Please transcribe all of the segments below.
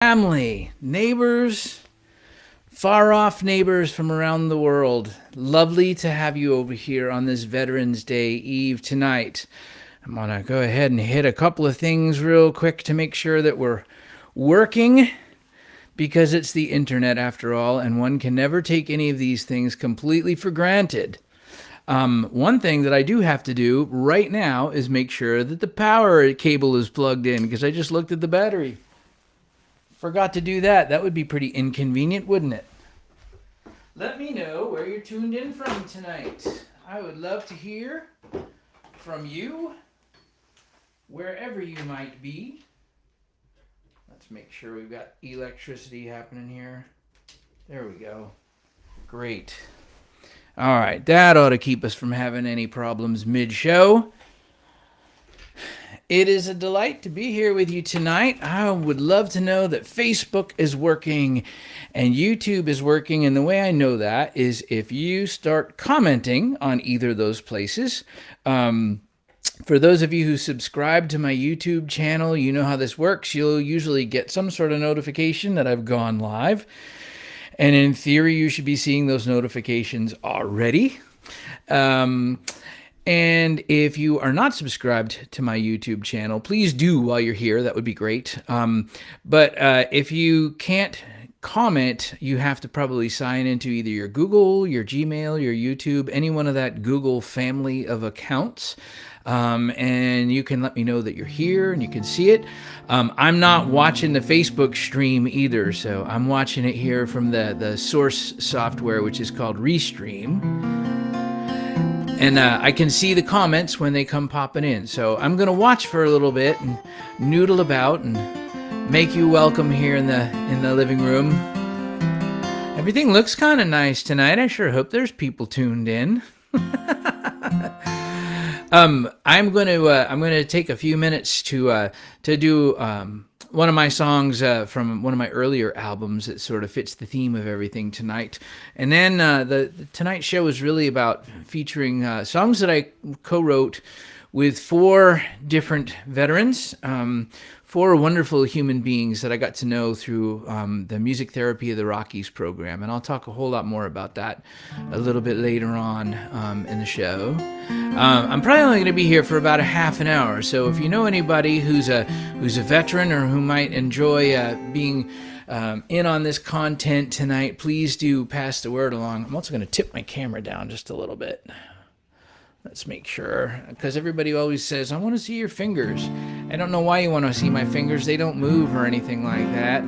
family, neighbors, far off neighbors from around the world. Lovely to have you over here on this Veterans Day Eve tonight. I'm going to go ahead and hit a couple of things real quick to make sure that we're working, because it's the internet after all, and one can never take any of these things completely for granted. One thing that I do have to do right now is make sure that the power cable is plugged in, because I just looked at the battery. Forgot to do that. That would be pretty inconvenient, wouldn't it? Let me know where you're tuned in from tonight. I would love to hear from you, wherever you might be. Let's make sure we've got electricity happening here. There we go. Great. All right, that ought to keep us from having any problems mid-show. It is a delight to be here with you tonight. I would love to know that Facebook is working and YouTube is working. And the way I know that is if you start commenting on either of those places. For those of you who subscribe to my YouTube channel, you know how this works. You'll usually get some sort of notification that I've gone live. And in theory, you should be seeing those notifications already. And if you are not subscribed to my YouTube channel, please do while you're here. That would be great. But if you can't comment, you have to probably sign into either your Google, your Gmail, your YouTube, any one of that Google family of accounts. And you can let me know that you're here and you can see it. I'm not watching the Facebook stream either, so I'm watching it here from the source software, which is called Restream. And I can see the comments when they come popping in. So I'm going to watch for a little bit and noodle about and make you welcome here in the living room. Everything looks kind of nice tonight. I sure hope there's people tuned in. I'm going to take a few minutes to do one of my songs from one of my earlier albums that sort of fits the theme of everything tonight. And then the tonight's show is really about featuring songs that I co-wrote with four different veterans, four wonderful human beings that I got to know through the Music Therapy of the Rockies program. And I'll talk a whole lot more about that a little bit later on in the show. I'm probably only going to be here for about a half an hour. So if you know anybody who's a veteran or who might enjoy being in on this content tonight, please do pass the word along. I'm also going to tip my camera down just a little bit. Let's make sure, because everybody always says, I want to see your fingers. I don't know why you want to see my fingers. They don't move or anything like that.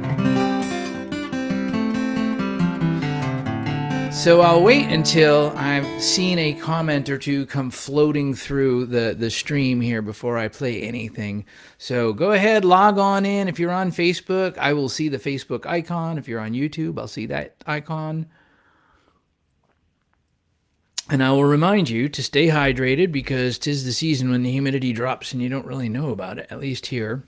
So I'll wait until I've seen a comment or two come floating through the stream here before I play anything. So go ahead, log on in. If you're on Facebook, I will see the Facebook icon. If you're on YouTube, I'll see that icon. And I will remind you to stay hydrated, because 'tis the season when the humidity drops and you don't really know about it, at least here.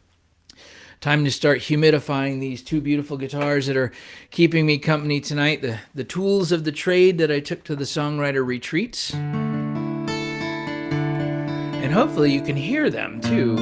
Time to start humidifying these two beautiful guitars that are keeping me company tonight. The tools of the trade that I took to the songwriter retreats. And hopefully you can hear them too.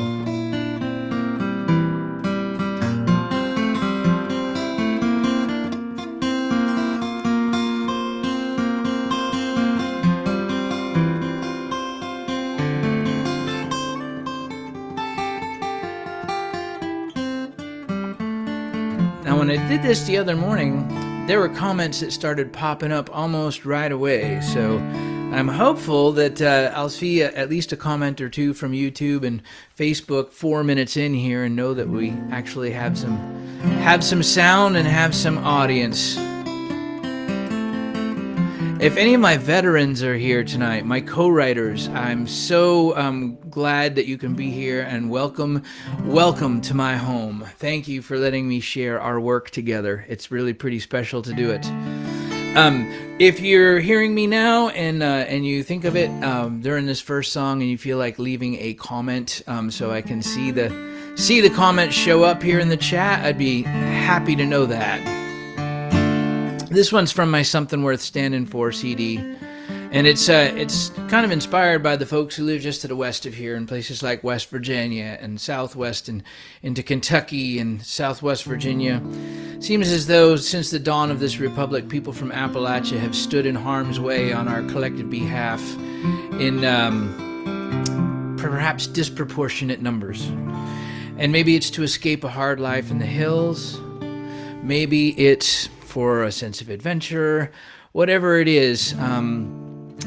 When I did this the other morning, there were comments that started popping up almost right away. So I'm hopeful that I'll see at least a comment or two from YouTube and Facebook 4 minutes in here and know that we actually have some sound and have some audience. If any of my veterans are here tonight, my co-writers, I'm so glad that you can be here, and welcome to my home. Thank you for letting me share our work together. It's really pretty special to do it. If you're hearing me now and you think of it during this first song and you feel like leaving a comment so I can see the comments show up here in the chat, I'd be happy to know that. This one's from my Something Worth Standing For CD, And it's kind of inspired by the folks who live just to the west of here in places like West Virginia and southwest and into Kentucky and southwest Virginia. It seems as though since the dawn of this republic, people from Appalachia have stood in harm's way on our collective behalf in perhaps disproportionate numbers. And maybe it's to escape a hard life in the hills. Maybe it's for a sense of adventure. Whatever it is,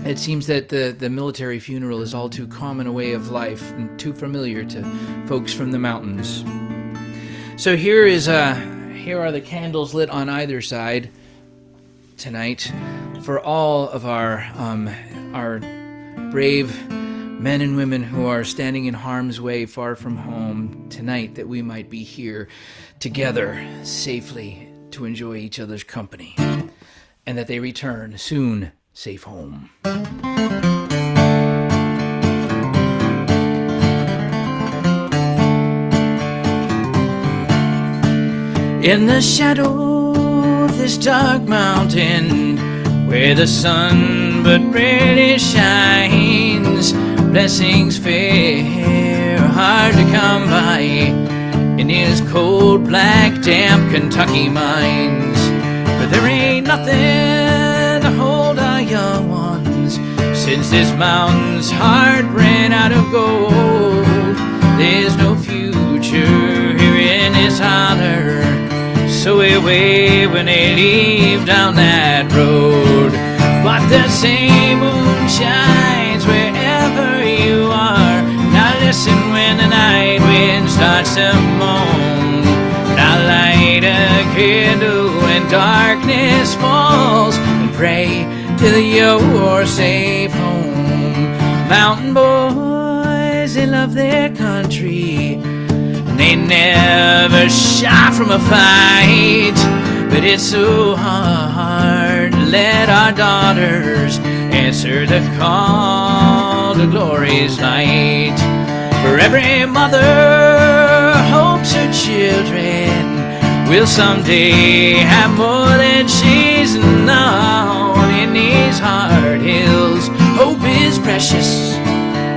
it seems that the military funeral is all too common a way of life and too familiar to folks from the mountains. So here are the candles lit on either side tonight for all of our brave men and women who are standing in harm's way far from home tonight, that we might be here together safely to enjoy each other's company, and that they return soon safe home. In the shadow of this dark mountain, where the sun but rarely shines, blessings fair hard to come by in his cold, black, damp Kentucky mines. But there ain't nothing to hold our young ones, since this mountain's heart ran out of gold. There's no future here in this holler, so away when they leave down that road. But the same moon shines wherever you are. Now listen when the night wind starts to moan. Now light a candle when darkness falls, and pray till you're safe home. Mountain boys, they love their country, and they never shy from a fight. But it's so hard to let our daughters answer the call to glory's light. For every mother hopes her children will someday have more than she's known. In these hard hills, hope is precious,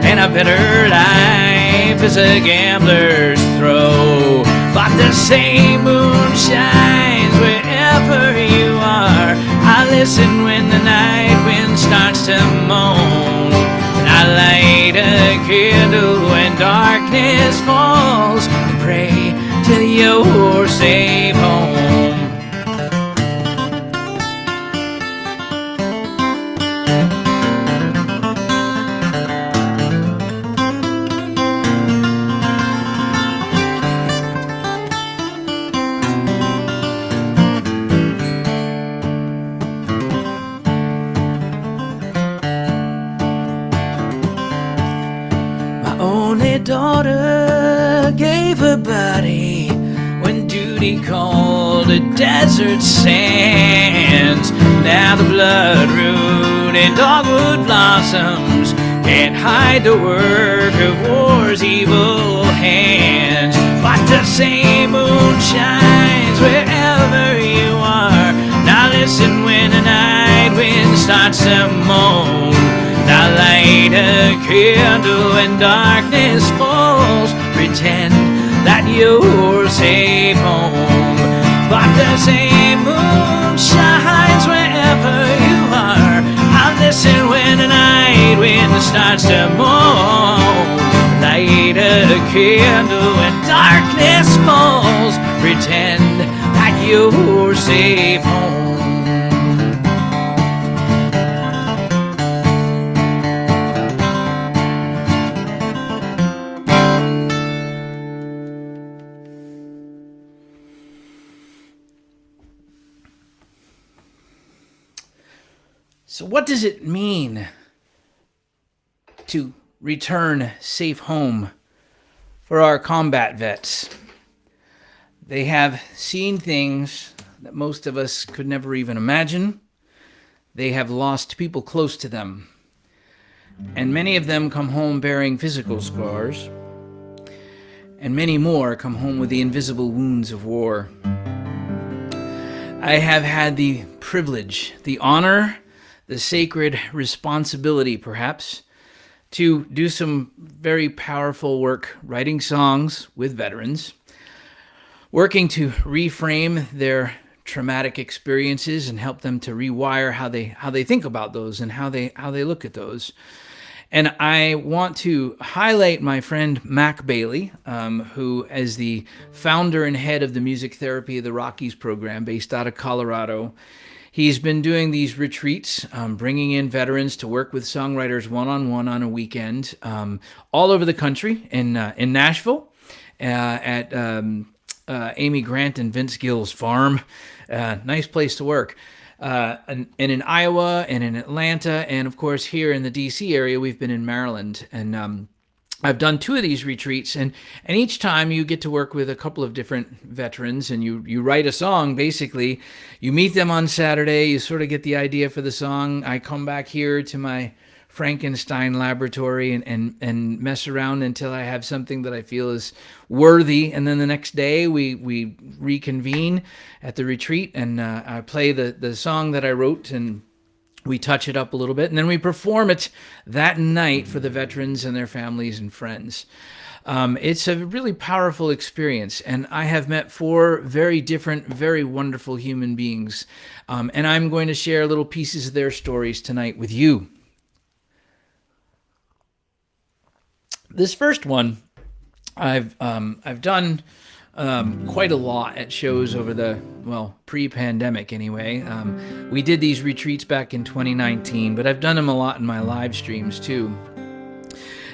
and a better life is a gambler's throw. But the same moon shines wherever you are. I listen when the night wind starts to moan, and I light a candle when darkness falls, and pray till you're safe home. Daughter gave her body when duty called the desert sands. Now the bloodroot and dogwood blossoms can't hide the work of war's evil hands. But the same moon shines wherever you are. Now listen when the night wind starts to moan. Now light a candle when darkness falls, pretend that you're safe home. But the same moon shines wherever you are. I'll listen when the night wind starts to moan. Light a candle when darkness falls, pretend that you're safe home. So what does it mean to return safe home for our combat vets? They have seen things that most of us could never even imagine. They have lost people close to them. And many of them come home bearing physical scars. And many more come home with the invisible wounds of war. I have had the privilege, the honor, the sacred responsibility, perhaps, to do some very powerful work writing songs with veterans, working to reframe their traumatic experiences and help them to rewire how they think about those and how they look at those. And I want to highlight my friend Mac Bailey, who is the founder and head of the Music Therapy of the Rockies program based out of Colorado. He's been doing these retreats, bringing in veterans to work with songwriters one-on-one on a weekend, all over the country, in Nashville, at Amy Grant and Vince Gill's farm. Nice place to work. And in Iowa and in Atlanta, and of course here in the DC area, we've been in Maryland. And I've done 2 of these retreats, and each time you get to work with a couple of different veterans, and you write a song. Basically, you meet them on Saturday, you sort of get the idea for the song. I come back here to my Frankenstein laboratory and mess around until I have something that I feel is worthy. And then the next day we reconvene at the retreat, and I play the song that I wrote, and we touch it up a little bit, and then we perform it that night for the veterans and their families and friends. It's a really powerful experience, and I have met 4 very different, very wonderful human beings, and I'm going to share little pieces of their stories tonight with you. This first one, I've done quite a lot at shows over the, pre-pandemic anyway. We did these retreats back in 2019, but I've done them a lot in my live streams too.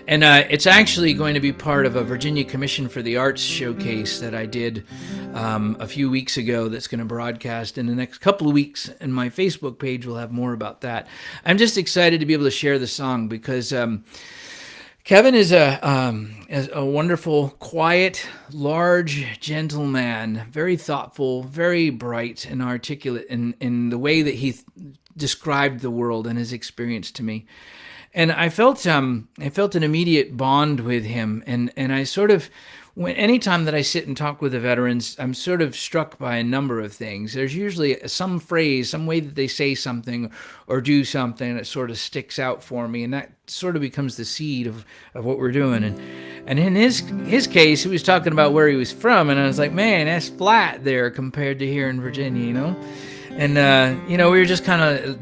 And it's actually going to be part of a Virginia Commission for the Arts showcase that I did a few weeks ago that's going to broadcast in the next couple of weeks, and my Facebook page will have more about that. I'm just excited to be able to share the song because Kevin is a wonderful, quiet, large, gentle man, very thoughtful, very bright and articulate in the way that he described the world and his experience to me. And I felt an immediate bond with him, and I sort of, anytime that I sit and talk with the veterans, I'm sort of struck by a number of things. There's usually some phrase, some way that they say something or do something that sort of sticks out for me, and that sort of becomes the seed of what we're doing. And in his case, he was talking about where he was from, and I was like, man, that's flat there compared to here in Virginia, you know? And, we were just kind of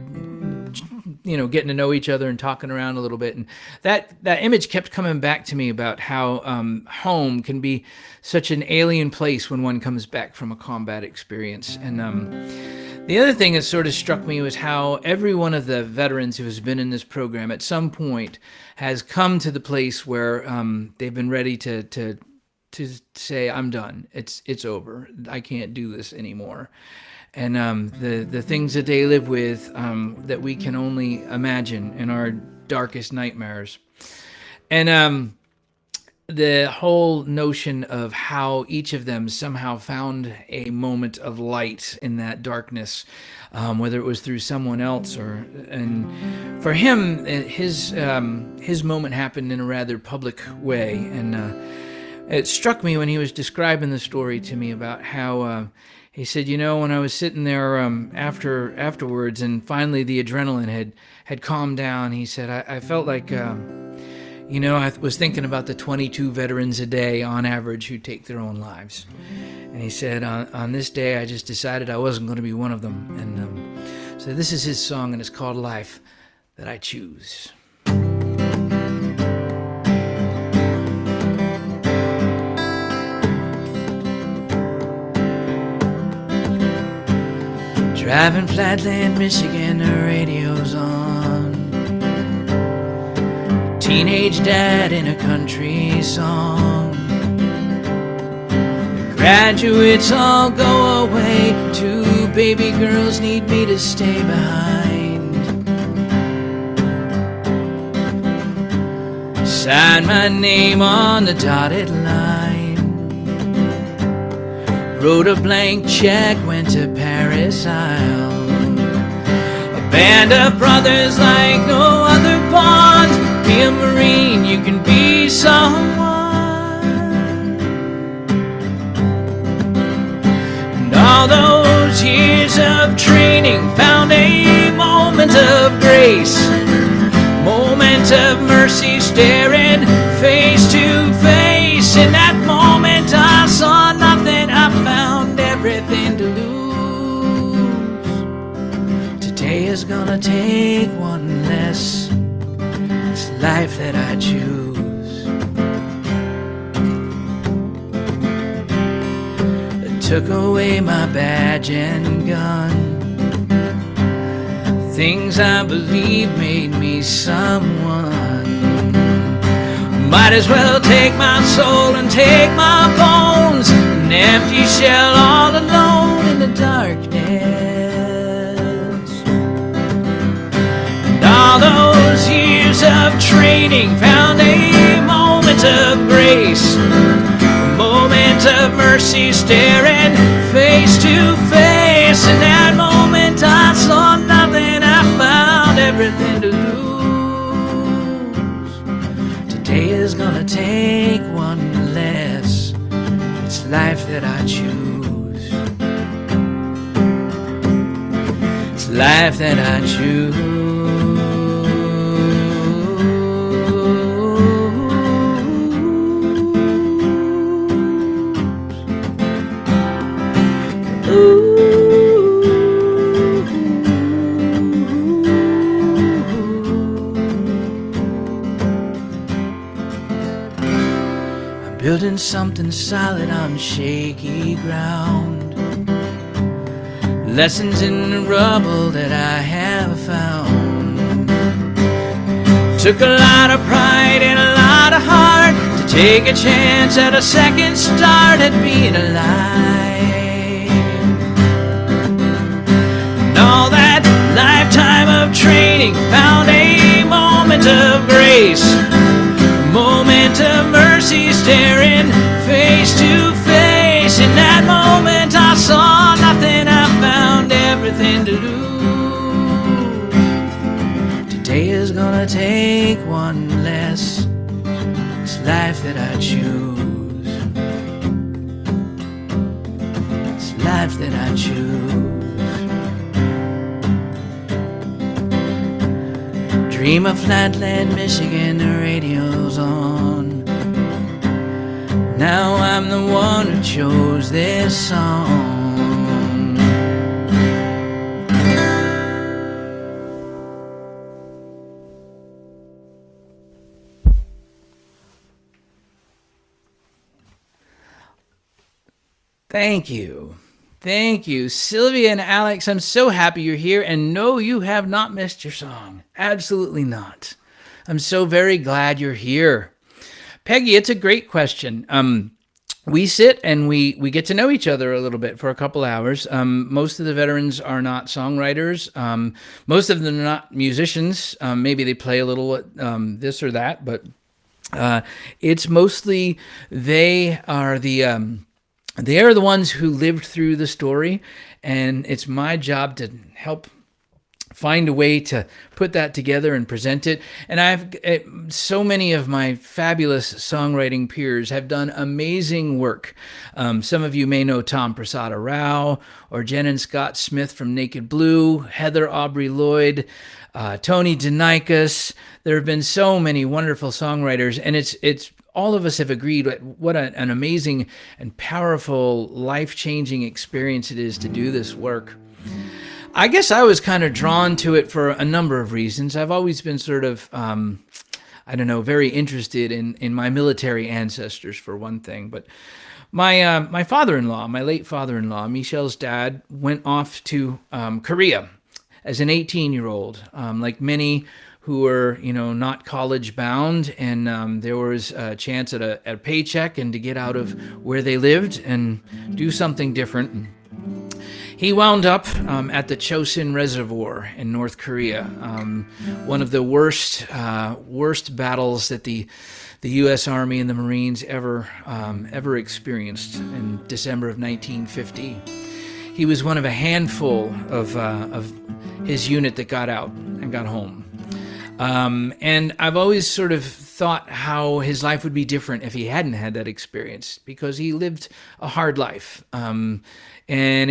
getting to know each other and talking around a little bit. And that image kept coming back to me about how home can be such an alien place when one comes back from a combat experience. And the other thing that sort of struck me was how every one of the veterans who has been in this program at some point has come to the place where they've been ready to say, I'm done. It's over. I can't do this anymore. And the things that they live with that we can only imagine in our darkest nightmares. And the whole notion of how each of them somehow found a moment of light in that darkness, whether it was through someone else and for him, his moment happened in a rather public way. And it struck me when he was describing the story to me about how he said, when I was sitting there afterwards and finally the adrenaline had calmed down, he said, I felt like, I was thinking about the 22 veterans a day on average who take their own lives. And he said, on this day, I just decided I wasn't going to be one of them. And so this is his song, and it's called Life That I Choose. Driving Flatland, Michigan, the radio's on. Teenage dad in a country song. The graduates all go away. 2 baby girls need me to stay behind. Sign my name on the dotted line. Wrote a blank check, went to Paris Isle. A band of brothers like no other bond. Be a Marine, you can be someone. And all those years of training found a moment of grace. grace. Moment of mercy, staring face to face. In that moment I saw nothing, I found everything to lose. Today is gonna take one less. It's life that I choose. It took away my badge and gun. Things I believe made me someone. Might as well take my soul and take my bones. An empty shell all alone in the darkness. And all those years of training found a moment of grace. A moment of mercy, staring face to face. In that moment I saw nothing, I found everything to lose. Today is gonna take one less. It's life that I choose. It's life that I choose. Building something solid on shaky ground. Lessons in the rubble that I have found. Took a lot of pride and a lot of heart to take a chance at a second start at being alive. And all that lifetime of training found a moment of grace. Moment of mercy, staring face to face. In that moment I saw nothing, I found everything to lose. Today is gonna take one less. It's life that I choose. It's life that I choose. Dream of Flatland, Michigan, the radio's on. Now I'm the one who chose this song. Thank you. Thank you, Sylvia and Alex. I'm so happy you're here, and no, you have not missed your song. Absolutely not. I'm so very glad you're here. Peggy, it's a great question. We sit and we get to know each other a little bit for a couple hours. Most of the veterans are not songwriters. Most of them are not musicians. Maybe they play a little this or that, but it's mostly they are the ones who lived through the story, and it's my job to help find a way to put that together and present it. And so many of my fabulous songwriting peers have done amazing work. Some of you may know Tom Prasada Rao or Jen and Scott Smith from Naked Blue, Heather Aubrey Lloyd, Tony Denikas. There have been so many wonderful songwriters, and it's all of us have agreed what an amazing and powerful, life-changing experience it is to do this work. I guess I was kind of drawn to it for a number of reasons. I've always been sort of, very interested in my military ancestors, for one thing. But my father-in-law, my late father-in-law, Michelle's dad, went off to Korea as an 18-year-old, like many who were, not college bound, and there was a chance at a paycheck and to get out of where they lived and do something different. He wound up at the Chosin Reservoir in North Korea, one of the worst battles that the U.S. Army and the Marines ever experienced in December of 1950. He was one of a handful of his unit that got out and got home. And I've always sort of thought how his life would be different if he hadn't had that experience, because he lived a hard life. And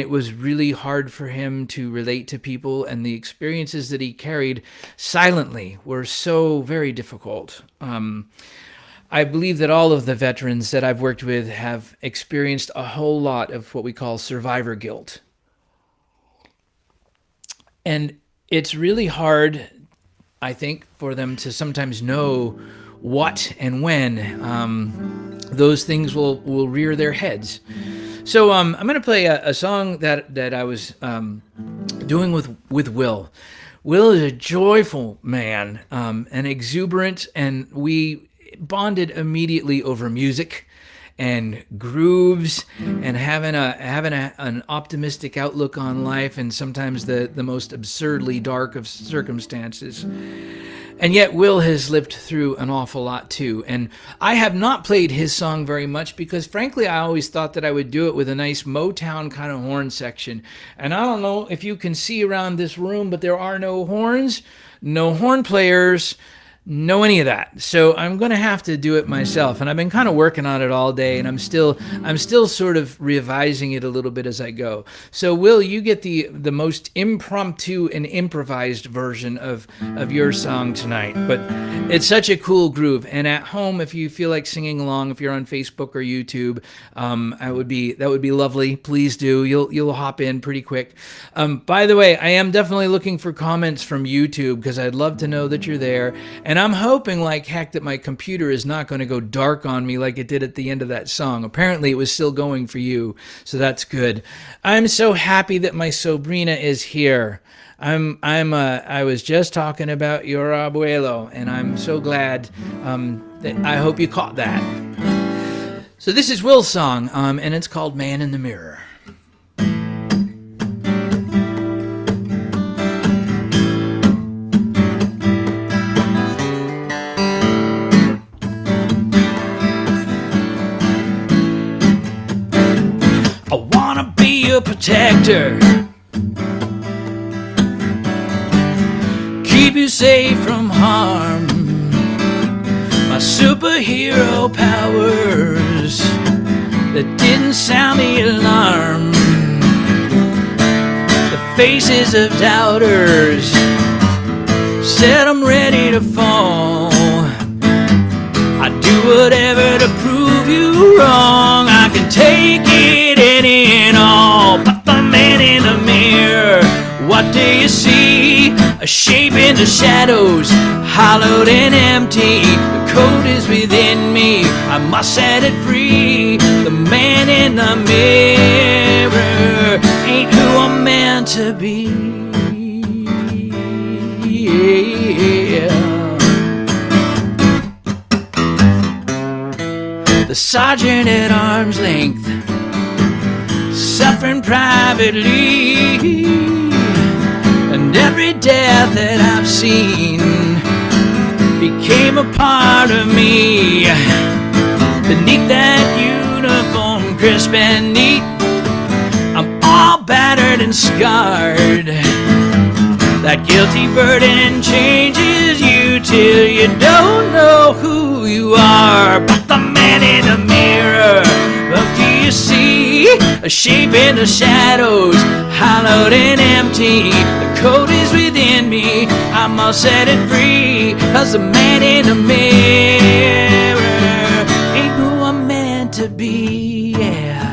it was really hard for him to relate to people, and the experiences that he carried silently were so very difficult. I believe that all of the veterans that I've worked with have experienced a whole lot of what we call survivor guilt. And it's really hard, I think, for them to sometimes know what and when those things will rear their heads. So I'm going to play a song that I was doing with Will. Will is a joyful man, and exuberant, and we bonded immediately over music and grooves and having an optimistic outlook on life, and sometimes the most absurdly dark of circumstances. And yet Will has lived through an awful lot too. And I have not played his song very much because, frankly, I always thought that I would do it with a nice Motown kind of horn section. And I don't know if you can see around this room, but there are no horns, no horn players, no any of that. So I'm going to have to do it myself. And I've been kind of working on it all day, and I'm still sort of revising it a little bit as I go. So Will, you get the most impromptu and improvised version of your song tonight. But it's such a cool groove. And at home, if you feel like singing along, if you're on Facebook or YouTube, that would be lovely. Please do. You'll hop in pretty quick. By the way, I am definitely looking for comments from YouTube, because I'd love to know that you're there. And I'm hoping like heck that my computer is not going to go dark on me like it did at the end of that song. Apparently it was still going for you, so that's good. I'm so happy that my sobrina is here. I was just talking about your abuelo, and I'm so glad that I hope you caught that. So this is Will's song, and it's called Man in the Mirror. Protector, keep you safe from harm. My superhero powers that didn't sound the alarm. The faces of doubters said I'm ready to fall. I'd do whatever to prove you wrong. I can take it any and all. But the man in the mirror, what do you see? A shape in the shadows, hollowed and empty. The code is within me, I must set it free. The man in the mirror ain't who I'm meant to be. The sergeant at arm's length, suffering privately, and every death that I've seen became a part of me. Beneath that uniform, crisp and neat, I'm all battered and scarred. That guilty burden changes you till you don't know who you are. But the man in the mirror, what do you see? A shape in the shadows, hollowed and empty. The code is within me, I must set it free. 'Cause the man in the mirror ain't who I'm meant to be, yeah.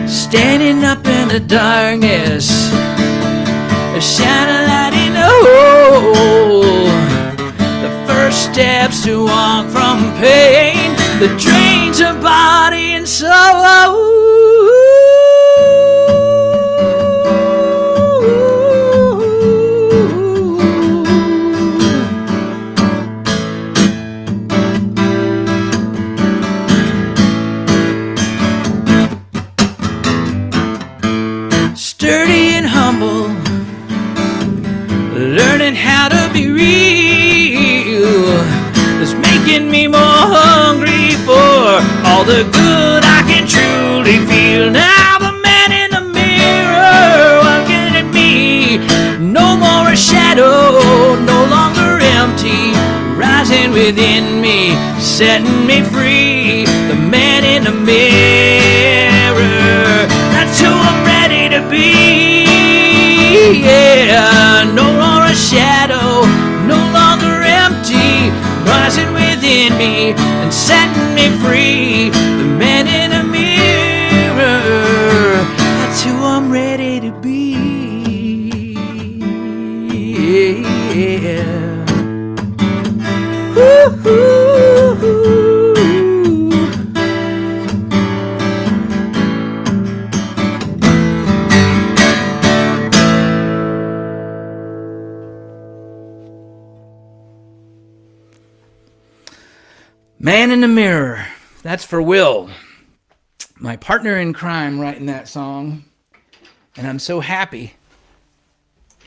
Standing up in the darkness, shine a light in the hole. The first steps to walk from pain that drains your body and soul. Sturdy and humble, learning how to be real is making me more hungry for all the good I can truly feel. Now the man in the mirror within me, setting me free. The man in the mirror, that's who I'm ready to be. Yeah, no longer a shadow, no longer empty, rising within me and setting me free. The man in the mirror, that's who I'm ready to be. Yeah. Woo-hoo-hoo. Man in the Mirror. That's for Will, my partner in crime, writing that song. And I'm so happy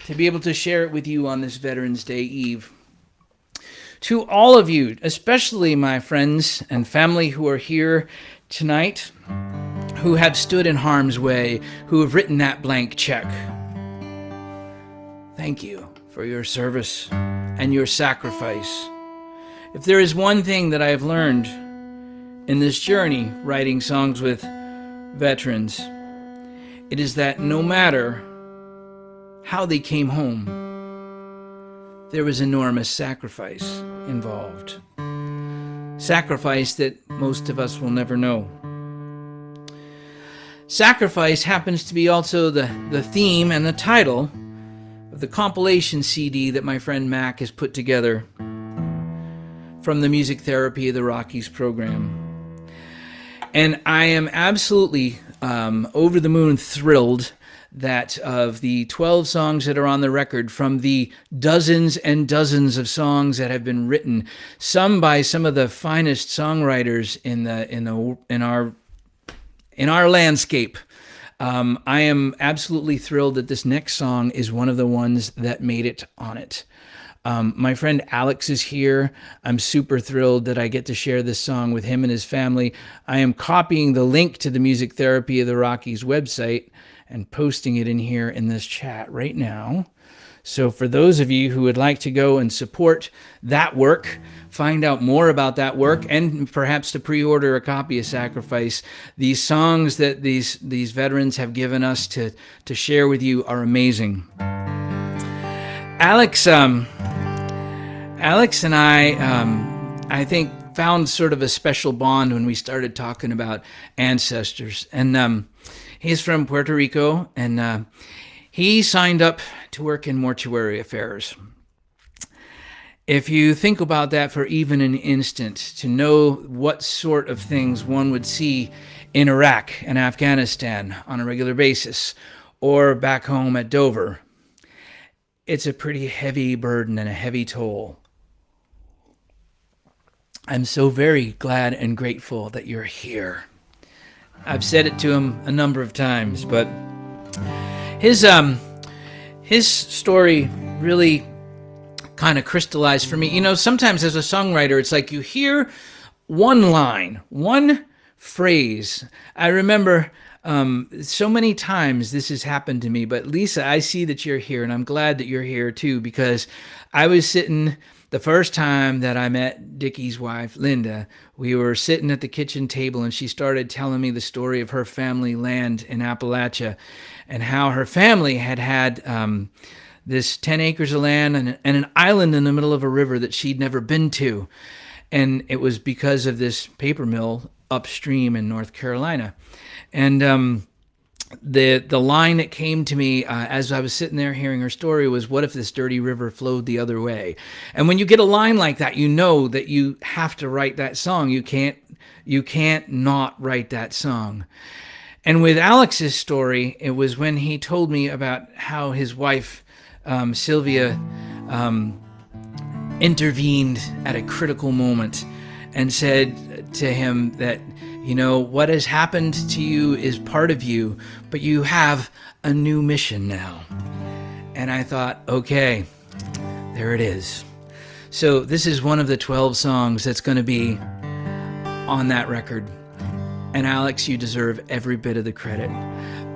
to be able to share it with you on this Veterans Day Eve. To all of you, especially my friends and family who are here tonight, who have stood in harm's way, who have written that blank check, thank you for your service and your sacrifice. If there is one thing that I have learned in this journey writing songs with veterans, it is that no matter how they came home, there was enormous sacrifice involved. Sacrifice that most of us will never know. Sacrifice happens to be also the theme and the title of the compilation CD that my friend Mac has put together from the Music Therapy of the Rockies program. And I am absolutely over the moon thrilled that of the 12 songs that are on the record, from the dozens and dozens of songs that have been written, some by some of the finest songwriters in our landscape, I am absolutely thrilled that this next song is one of the ones that made it on it. My friend Alex is here. I'm super thrilled that I get to share this song with him and his family. I am copying the link to the Music Therapy of the Rockies website and posting it in here in this chat right now. So for those of you who would like to go and support that work, find out more about that work, and perhaps to pre-order a copy of Sacrifice, these songs that these veterans have given us to share with you are amazing. Alex and I think, found sort of a special bond when we started talking about ancestors. And he's from Puerto Rico, and he signed up to work in mortuary affairs. If you think about that for even an instant, to know what sort of things one would see in Iraq and Afghanistan on a regular basis, or back home at Dover, it's a pretty heavy burden and a heavy toll. I'm so very glad and grateful that you're here. I've said it to him a number of times, but his story really kind of crystallized for me. You know, sometimes as a songwriter, it's like you hear one line, one phrase. I remember so many times this has happened to me, but Lisa, I see that you're here, and I'm glad that you're here too, because I was sitting, the first time that I met Dickie's wife, Linda, we were sitting at the kitchen table, and she started telling me the story of her family land in Appalachia, and how her family had this 10 acres of land and an island in the middle of a river that she'd never been to. And it was because of this paper mill upstream in North Carolina. And the line that came to me as I was sitting there hearing her story was, what if this dirty river flowed the other way? And when you get a line like that, you know that you have to write that song. You can't not write that song. And with Alex's story, it was when he told me about how his wife, Sylvia, intervened at a critical moment and said to him that, you know, what has happened to you is part of you, but you have a new mission now. And I thought, okay, there it is. So this is one of the 12 songs that's going to be on that record. And Alex, you deserve every bit of the credit.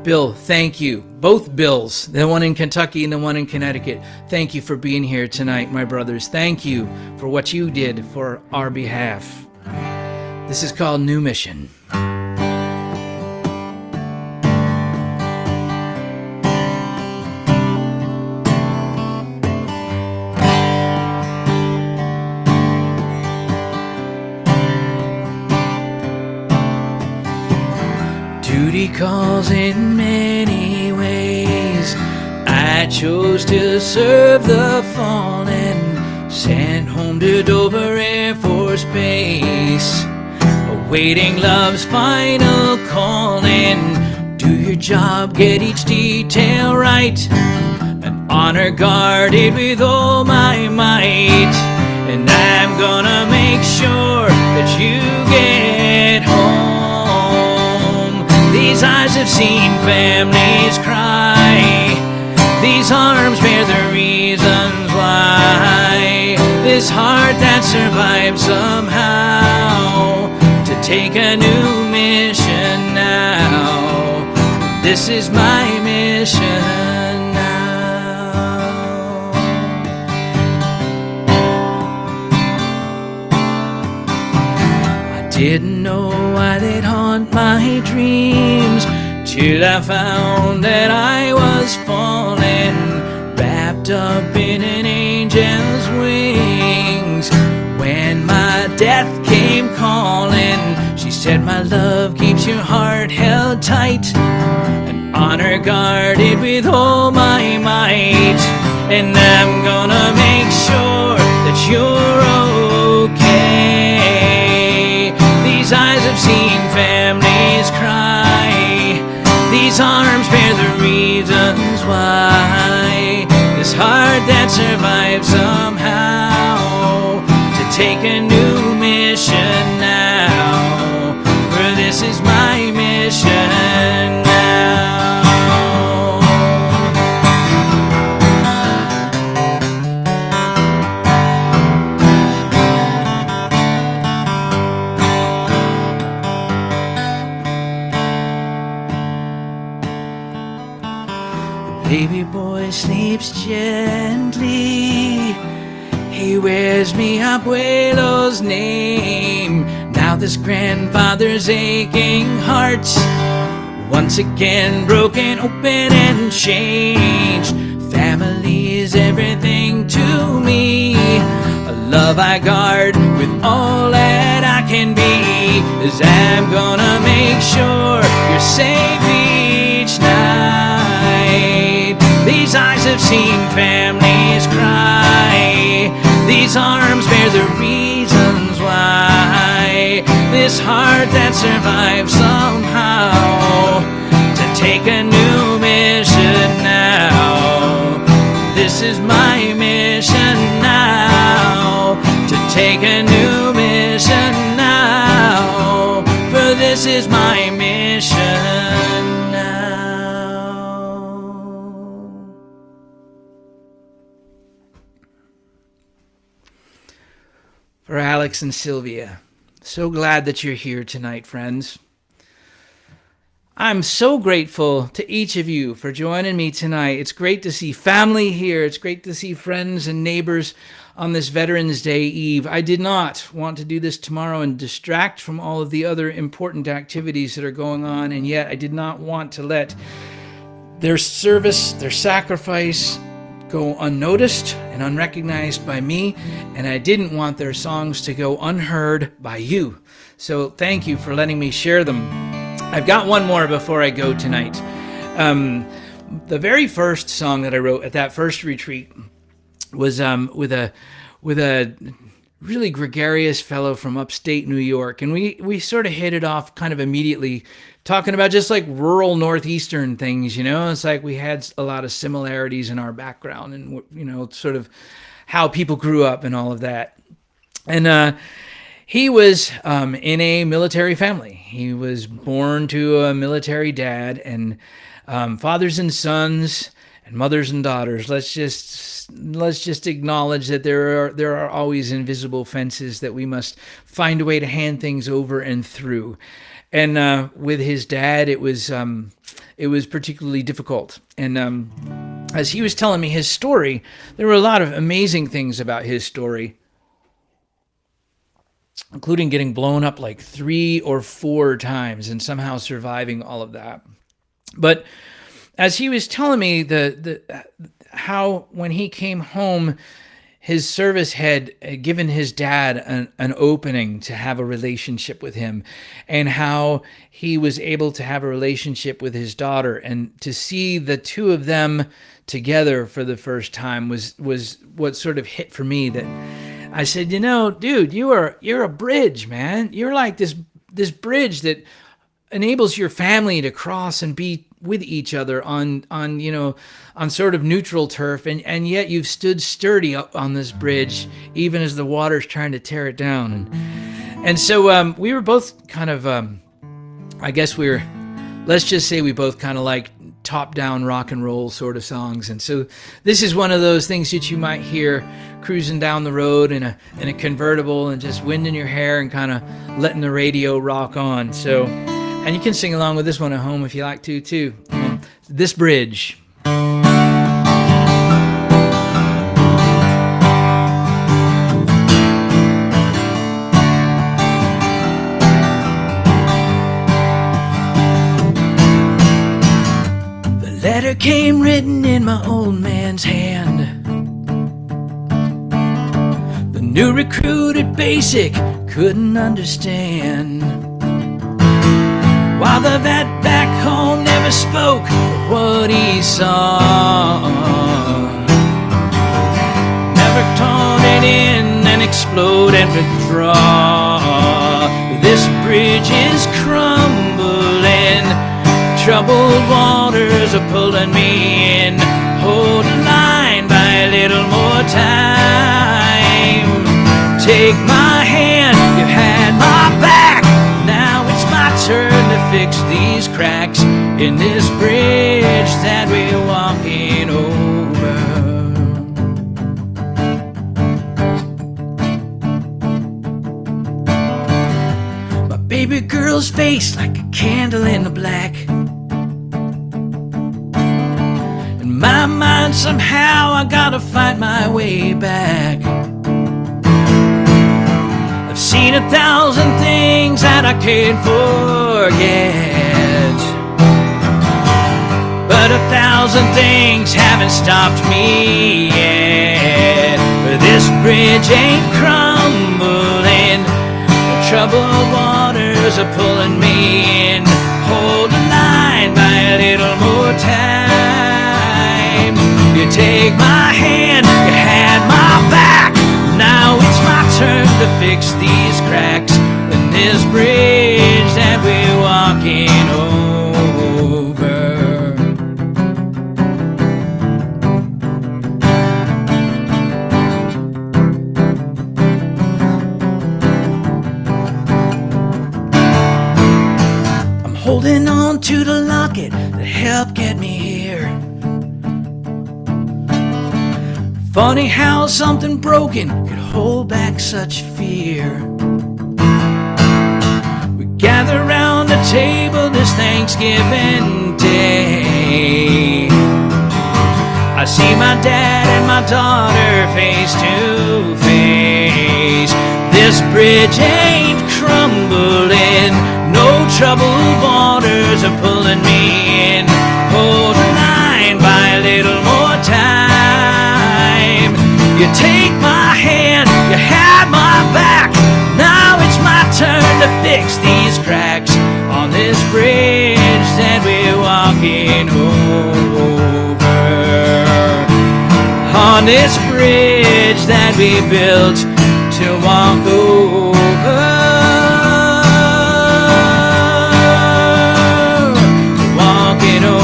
Bill, thank you. Both Bills, the one in Kentucky and the one in Connecticut, thank you for being here tonight, my brothers. Thank you for what you did for our behalf. This is called New Mission. Duty calls in many ways. I chose to serve the fallen, sent home to Dover Air Force Base, awaiting love's final calling. Do your job, get each detail right, and honor guarded with all my might. And I'm gonna make sure that you get home. These eyes have seen families cry. These arms bear the reasons why. This heart that survives somehow to take a new mission now. This is my mission now. I didn't know why they'd haunt my dreams till I found that I was falling, wrapped up in an angel's wings. When my death came calling, she said, my love keeps your heart held tight, and honor guarded with all my might. And I'm gonna make sure that you're okay. These eyes have seen families cry. These arms bear the reasons why. This heart that survives somehow to take a new mission now. For this is my mission now. Baby boy sleeps gently. He wears mi abuelo's name. Now this grandfather's aching heart, once again broken open and changed. Family is everything to me, a love I guard with all that I can be. 'Cause I'm gonna make sure you're safe each night. These eyes have seen families cry. These arms bear the reasons why. This heart that survives somehow to take a new mission now. This is my mission now, to take a new mission now. For this is my mission now. For Alex and Sylvia, so glad that you're here tonight, friends. I'm so grateful to each of you for joining me tonight. It's great to see family here. It's great to see friends and neighbors on this Veterans Day Eve. I did not want to do this tomorrow and distract from all of the other important activities that are going on, and yet I did not want to let their service, their sacrifice, go unnoticed and unrecognized by me, and I didn't want their songs to go unheard by you. So thank you for letting me share them. I've got one more before I go tonight. The very first song that I wrote at that first retreat was with a really gregarious fellow from upstate New York, and we sort of hit it off kind of immediately, talking about just like rural northeastern things, you know. It's like we had a lot of similarities in our background and, you know, sort of how people grew up and all of that. And he was in a military family. He was born to a military dad, and fathers and sons, And mothers and daughters, let's just acknowledge that there are always invisible fences that we must find a way to hand things over and through. And with his dad, it was particularly difficult. And as he was telling me his story, there were a lot of amazing things about his story, including getting blown up like 3 or 4 times and somehow surviving all of that. But as he was telling me how when he came home, his service had given his dad an opening to have a relationship with him, and how he was able to have a relationship with his daughter, and to see the two of them together for the first time was what sort of hit for me. That I said, dude, you're a bridge, man. You're like this bridge that enables your family to cross and be with each other on sort of neutral turf, and yet you've stood sturdy up on this bridge even as the water's trying to tear it down. And so we were both kind of let's just say we both kind of like top down rock and roll sort of songs. And so this is one of those things that you might hear cruising down the road in a convertible and just wind in your hair and kind of letting the radio rock on. So, and you can sing along with this one at home if you like to too. This Bridge. The letter came written in my old man's hand. The new recruit at basic couldn't understand, while the vet back home never spoke of what he saw. Never torn it in and explode and withdraw. This bridge is crumbling, troubled waters are pulling me in. Hold the line by a little more time. Take my hand, you had my back. Now it's my turn to fix these cracks in this bridge that we're walking over. My baby girl's face like a candle in the black. In my mind somehow I gotta fight my way back. I've seen 1,000 things that I can't forget, but 1,000 things haven't stopped me yet. This bridge ain't crumbling, the troubled waters are pulling me in. Hold the line by a little more time. You take my hand, you had my back. Now it's my turn to fix these cracks in this bridge that we're walking over. I'm holding on to the locket that helped get me here. Funny how something broken could hold back such fear. We gather round the table this Thanksgiving Day. I see my dad and my daughter face to face. This bridge ain't crumbling, no troubled waters are pulling me in. Hold the line by a little more time. You take my hand, you had my back. Now it's my turn to fix these cracks on this bridge that we're walking over. On this bridge that we built to walk over. Walking over.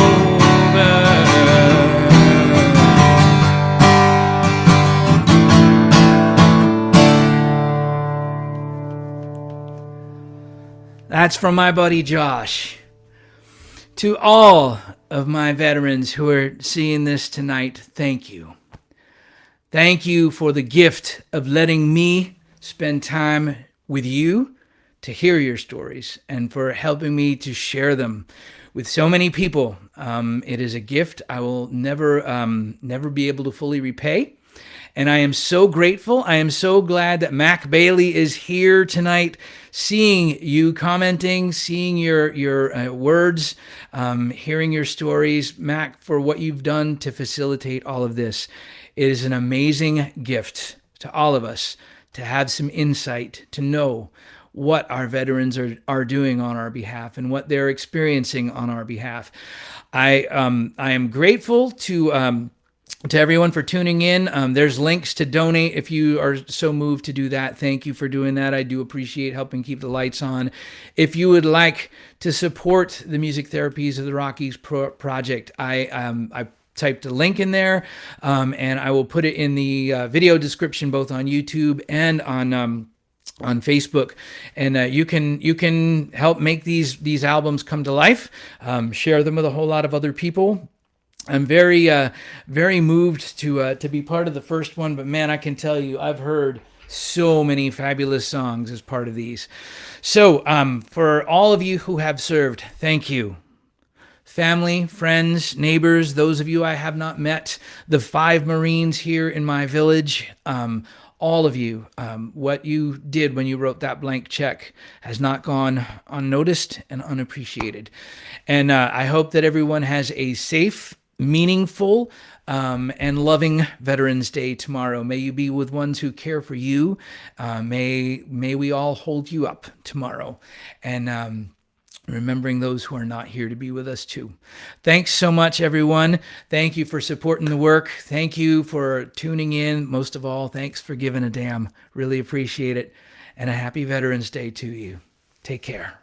That's from my buddy Josh. To all of my veterans who are seeing this tonight, thank you. Thank you for the gift of letting me spend time with you to hear your stories and for helping me to share them with so many people. It is a gift I will never be able to fully repay. And I am so grateful. I am so glad that Mac Bailey is here tonight, seeing you commenting, seeing your words, hearing your stories. Mac, for what you've done to facilitate all of this. It is an amazing gift to all of us to have some insight, to know what our veterans are doing on our behalf and what they're experiencing on our behalf. I am grateful to everyone for tuning in. There's links to donate if you are so moved to do that. Thank you for doing that. I do appreciate helping keep the lights on. If you would like to support the Music Therapies of the Rockies project, I typed a link in there, and I will put it in the video description, both on YouTube and on Facebook, and you can help make these albums come to life. Share them with a whole lot of other people. I'm very moved to be part of the first one, but man, I can tell you, I've heard so many fabulous songs as part of these. So for all of you who have served, thank you. Family, friends, neighbors, those of you I have not met, the 5 Marines here in my village, all of you, what you did when you wrote that blank check has not gone unnoticed and unappreciated. And I hope that everyone has a safe, meaningful, and loving Veterans Day tomorrow. May you be with ones who care for you. May we all hold you up tomorrow. And remembering those who are not here to be with us too. Thanks so much, everyone. Thank you for supporting the work. Thank you for tuning in. Most of all, thanks for giving a damn. Really appreciate it. And a happy Veterans Day to you. Take care.